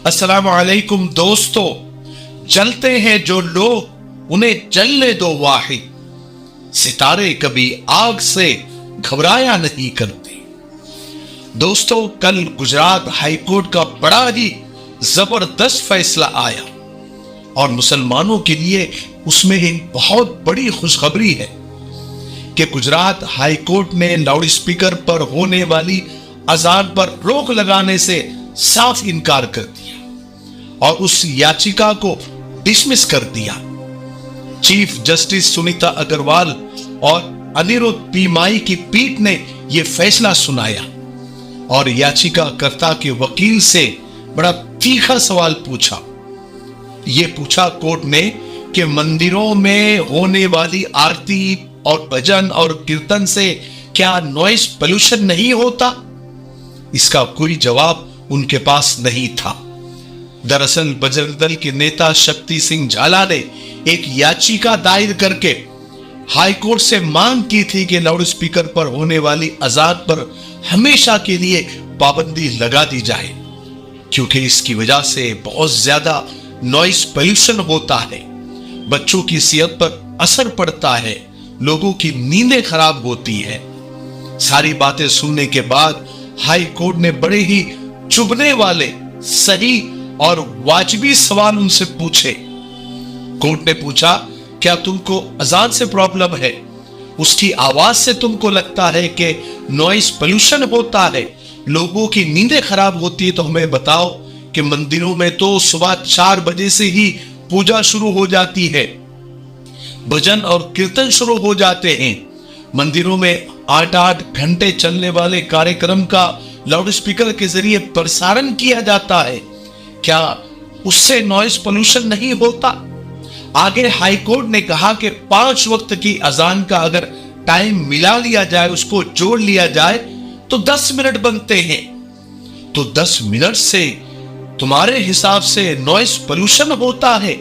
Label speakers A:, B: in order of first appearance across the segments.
A: अस्सलाम वालेकुम दोस्तों, जलते हैं जो लोग उन्हें जलने दो वाहिद। सितारे कभी आग से घबराया नहीं करते। दोस्तों, कल गुजरात हाई कोर्ट का बड़ा ही जबरदस्त फैसला आया और मुसलमानों के लिए उसमें एक बहुत बड़ी खुशखबरी है कि गुजरात हाई कोर्ट ने लाउड स्पीकर पर होने वाली अजान पर रोक लगाने से साफ इनकार कर दिया और उस याचिका को डिसमिस कर दिया। चीफ जस्टिस सुनीता अग्रवाल और अनिरुद्ध पी माई की पीठ ने यह फैसला सुनाया और याचिकाकर्ता के वकील से बड़ा तीखा सवाल पूछा। यह पूछा कोर्ट ने कि मंदिरों में होने वाली आरती और भजन और कीर्तन से क्या नॉइस पोल्यूशन नहीं होता? इसका कोई जवाब उनके पास नहीं था। दरअसल बजरंग दल के नेता शक्ति सिंह झाला ने एक याचिका दायर करके हाई कोर्ट से मांग की थी कि लाउड स्पीकर पर होने वाली अजान पर हमेशा के लिए पाबंदी लगा दी जाए, क्योंकि इसकी वजह से बहुत ज्यादा नॉइस पोल्यूशन होता है, बच्चों की सेहत पर असर पड़ता है, लोगों की नींदें खराब होती है। सारी बातें सुनने के बाद हाई कोर्ट ने बड़े ही चुभने वाले, सही और वाजिबी सवाल उनसे पूछे। कोर्ट ने पूछा, क्या तुमको अजान से प्रॉब्लम है? उसकी आवाज से तुमको लगता है कि नॉइस पोल्यूशन होता है, लोगों की नींदें खराब होती है? तो हमें बताओ कि मंदिरों में तो सुबह 4 बजे से ही पूजा शुरू हो जाती है, भजन और कीर्तन शुरू हो जाते हैं, मंदिरों में 8-8 घंटे चलने वाले कार्यक्रम का लाउड स्पीकर के जरिए प्रसारण किया जाता है। क्या उससे नॉइस पोल्यूशन नहीं होता? आगे हाई कोर्ट ने कहा कि 5 वक्त की अजान का अगर टाइम मिला लिया जाए, उसको जोड़ लिया जाए तो 10 मिनट बनते हैं। तो 10 मिनट से तुम्हारे हिसाब से नॉइस पोल्यूशन होता है?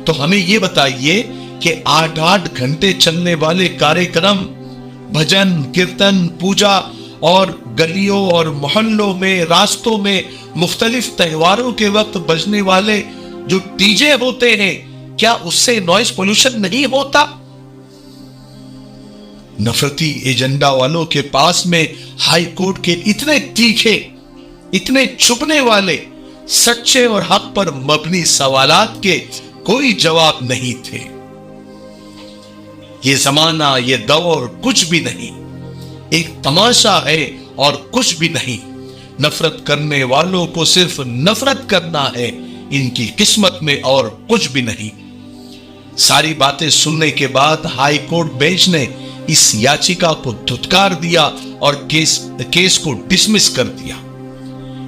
A: तो हमें यह बताइए कि 8-8 घंटे चलने वाले कार्यक्रम, भजन कीर्तन, पूजा और गलियों और मोहल्लों में, रास्तों में मुख्तलिफ त्योहारों के वक्त बजने वाले जो डीजे होते हैं, क्या उससे नॉइस पोल्यूशन नहीं होता? नफरती एजेंडा वालों के पास में हाई कोर्ट के इतने तीखे, इतने चुभने वाले, सच्चे और हक पर मबनी सवालात के कोई जवाब नहीं थे। ये जमाना, ये दौर कुछ भी नहीं, एक तमाशा है और कुछ भी नहीं। नफरत करने वालों को सिर्फ नफरत करना है इनकी किस्मत में, और कुछ भी नहीं। सारी बातें सुनने के बाद हाई कोर्ट बेंच ने इस याचिका को धुतकार दिया और केस को डिसमिस कर दिया।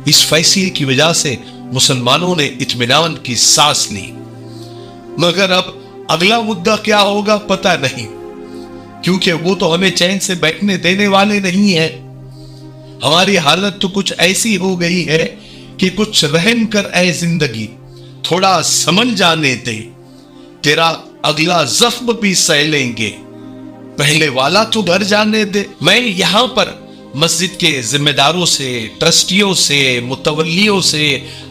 A: इस फैसले की वजह से मुसलमानों ने इत्मीनान की सांस ली। मगर अब अगला मुद्दा क्या होगा पता नहीं, क्योंकि वो तो हमें चैन से बैठने देने वाले नहीं है। हमारी हालत तो कुछ ऐसी हो गई है कि कुछ रहम कर ऐ जिंदगी, थोड़ा समझ जाने दे, तेरा अगला जख्म भी सह लेंगे, पहले वाला तो घर जाने दे। मैं यहां पर मस्जिद के जिम्मेदारों से, ट्रस्टियों से, मुतवल्लियों से,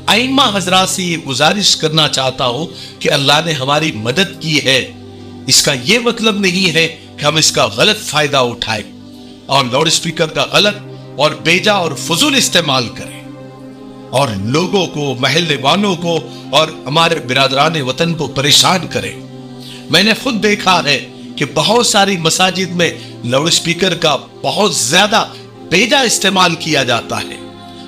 A: आइम्मा हजरात से ये गुजारिश करना चाहता हूं कि अल्लाह ने हमारी मदद की है, इसका यह मतलब नहीं है कि हम इसका गलत फायदा उठाएं और लाउड स्पीकर का गलत और बेजा और फजूल इस्तेमाल करें और लोगों को, महल्ले वालों को और हमारे बिरादरान वतन को परेशान करें। मैंने खुद देखा है कि बहुत सारी मसाजिद में लाउड स्पीकर का बहुत ज्यादा बेजा इस्तेमाल किया जाता है।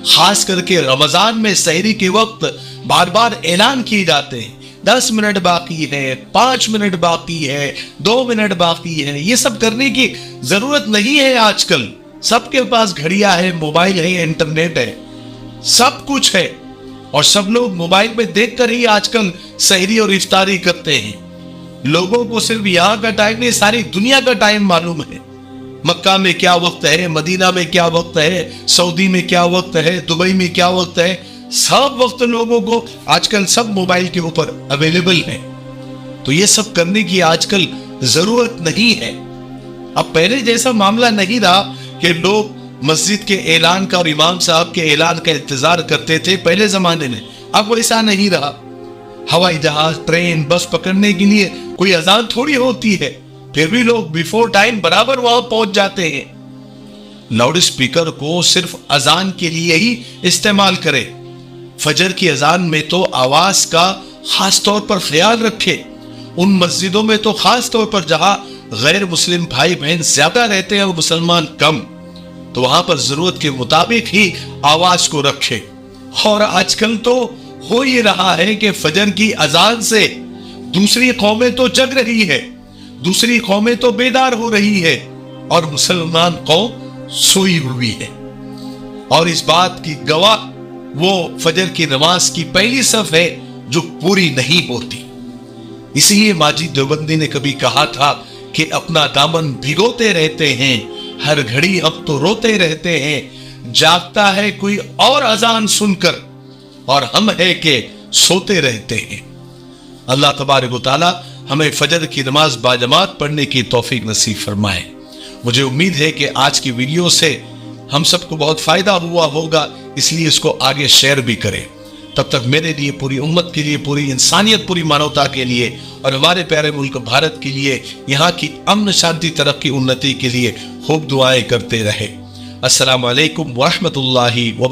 A: खास करके रमजान में सहरी के वक्त बार बार ऐलान किए जाते हैं, 10 मिनट बाकी है, 5 मिनट बाकी है, 2 मिनट बाकी है। ये सब करने की जरूरत नहीं है। आजकल सबके पास घड़ियां है, मोबाइल है, इंटरनेट है, सब कुछ है और सब लोग मोबाइल में देखकर ही आजकल सहरी और इफ्तारी करते हैं। लोगों को सिर्फ यहां का टाइम नहीं, सारी दुनिया का टाइम मालूम है। मक्का में क्या वक्त है, मदीना में क्या वक्त है, सऊदी में क्या वक्त है, दुबई में क्या वक्त है, सब वक्त लोगों को आजकल सब मोबाइल के ऊपर अवेलेबल है। तो ये सब करने की आजकल जरूरत नहीं है। अब पहले जैसा मामला नहीं रहा कि लोग मस्जिद के ऐलान का और इमाम साहब के ऐलान का इंतजार करते थे पहले जमाने में। اب वैसा नहीं रहा। हवाई जहाज, ट्रेन, बस पकड़ने के लिए कोई अजान थोड़ी होती है, फिर भी लोग बिफोर टाइम बराबर वहां पहुंच जाते हैं। लाउड स्पीकर को सिर्फ अजान के लिए ही इस्तेमाल करें। फजर की अजान में तो आवाज का खास तौर पर ख्याल रखें। उन मस्जिदों में तो खास तौर पर जहां गैर मुस्लिम भाई बहन ज्यादा रहते हैं और मुसलमान कम, तो वहां पर जरूरत के मुताबिक ही आवाज को रखें। और आजकल तो हो ये रहा है कि फजर की अजान से दूसरी कौमें तो जग रही है, दूसरी कौमें तो बेदार हो रही है, और मुसलमान कौम सोई हुई है। और इस बात की गवाह वो फजर की नमाज की पहली सफ है जो पूरी नहीं होती। इसलिए माजिद देवबंदी ने कभी कहा था कि अपना दामन भिगोते रहते हैं, हर घड़ी अब तो रोते रहते हैं, जागता है कोई और अजान सुनकर और हम है कि सोते रहते हैं। अल्लाह तबारक व तआला हमें फजर की नमाज बाजमात पढ़ने की तौफीक नसीब फरमाए। मुझे उम्मीद है कि आज की वीडियो से हम सबको बहुत फायदा हुआ होगा, इसलिए इसको आगे शेयर भी करें। तब तक मेरे लिए, पूरी उम्मत के लिए, पूरी इंसानियत, पूरी मानवता के लिए और हमारे प्यारे मुल्क भारत के लिए, यहाँ की अमन, शांति, तरक्की, उन्नति के लिए खूब दुआएं करते रहे। अस्सलामु अलैकुम व रहमतुल्लाहि व